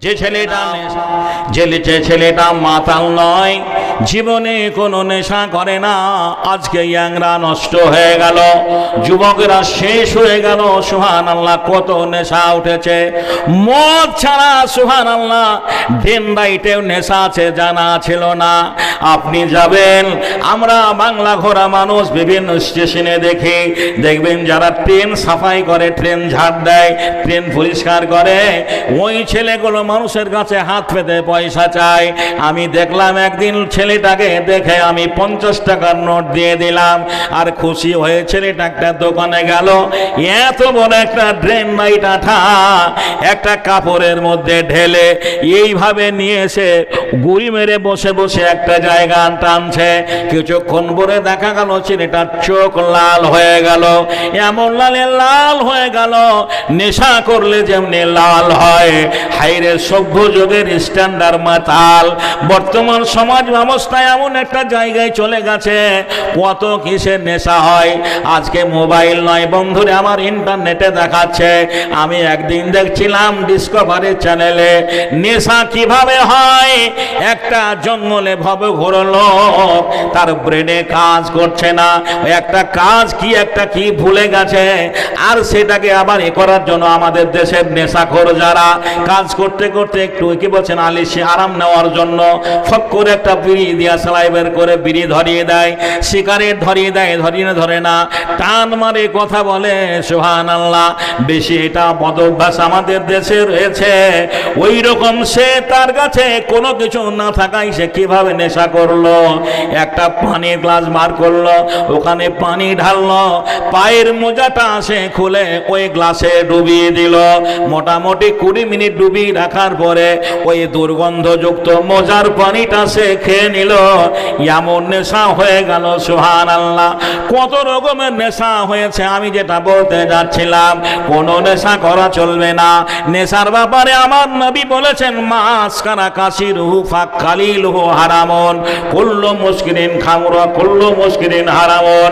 যে ছেলেটা মাতাল নয়, জীবনে কোনো নেশা করে না, আজকে ইয়াংরা নষ্ট হয়ে গেল, যুবকেরা শেষ হয়ে গেল। সুবহানাল্লাহ, কত নেশা উঠেছে। মদ ছাড়া সুবহানাল্লাহ দিন রাইতেও নেশা আছে, জানা ছিল না। আপনি যাবেন, আমরা বাংলা ঘোরা মানুষ বিভিন্ন স্টেশনে দেখবেন যারা ট্রেন সাফাই করে, ট্রেন ঝাড় দেয়, ট্রেন পরিষ্কার করে, ওই ছেলেগুলো মানুষের কাছে হাত পেতে পয়সা চায়। আমি দেখলাম একদিন ছেলেটাকে দেখে আমি 50 টাকার নোট দিয়ে দিলাম, আর খুশি হয়ে ছেলেটা একটা দোকানে গেল, এত বড় একটা ড্রেন লাইট আঠা একটা কাপড়ের মধ্যে ঢেলে এইভাবে নিয়ে এসে গুড়ি মেরে বসে বসে একটা জায়গা টানছে। কিছুক্ষণ পরে দেখা গেল ছেলেটার চোখ লাল হয়ে গেল, এমন লাল হয়ে গেল, নেশা করলে যেমনি লাল হয়। হাইরে সভ্য যুগের স্ট্যান্ডার্ড মাতাল। বর্তমান সমাজ ব্যবস্থায় এমন একটা জায়গায় চলে গেছে, কত কিসের নেশা হয়। আজকে মোবাইল নয় বন্ধুরে, আমার ইন্টারনেটে দেখাচ্ছে। আমি একদিন দেখছিলাম ডিসকভারি চ্যানেলে, নেশা কিভাবে হয়। একটা জঙ্গলে ভাবে ঘোরলো, তার ব্রেনে কাজ করছে না, একটা কাজ কি ভুলে গেছে, আর সেটাকে আবার করার জন্য আমাদের দেশের নেশাখোর যারা কাজ করতে করতে একটু কি বলছেন আলিশে আরাম নেওয়ার জন্য ফক করে একটা বিড়ি দিয়া সেলাই বের করে বিড়ি ধরিয়ে দেয়, সিগারেট ধরিয়ে দেয়, ধরে না, টান মারে কথা বলে। সুবহানাল্লাহ, বেশি এটা বদ অভ্যাস আমাদের দেশে রয়েছে। ওই রকম সে তার কাছে কোনো কিছু না থাকায় সে কিভাবে নেশা করলো। একটা পানির গ্লাস বার করলো, ওখানে পানি ঢাললো, পায়ের মোজাটা সে খুলে ওই গ্লাসে ডুবিয়ে দিল। মোটামুটি 20 মিনিট ডুবিয়ে রাখার পরে ওই দুর্গন্ধযুক্ত মোজার পানিটা সে খেয়ে নিল। এমন নেশা হয়ে গেল। সুবহানাল্লাহ, কত রকমের নেশা হয়েছে। আমি যেটা বলতে যাচ্ছিলাম, কোনো নেশা করা চলবে না। নেশার ব্যাপারে আমার নবী বলেছেন, মাসকারা কাসিরুহু ফাকালিলুহু হারামুন, কুল্লু মুসকিরিন খামরা, কুল্লু মুসকিরিন হারামুন।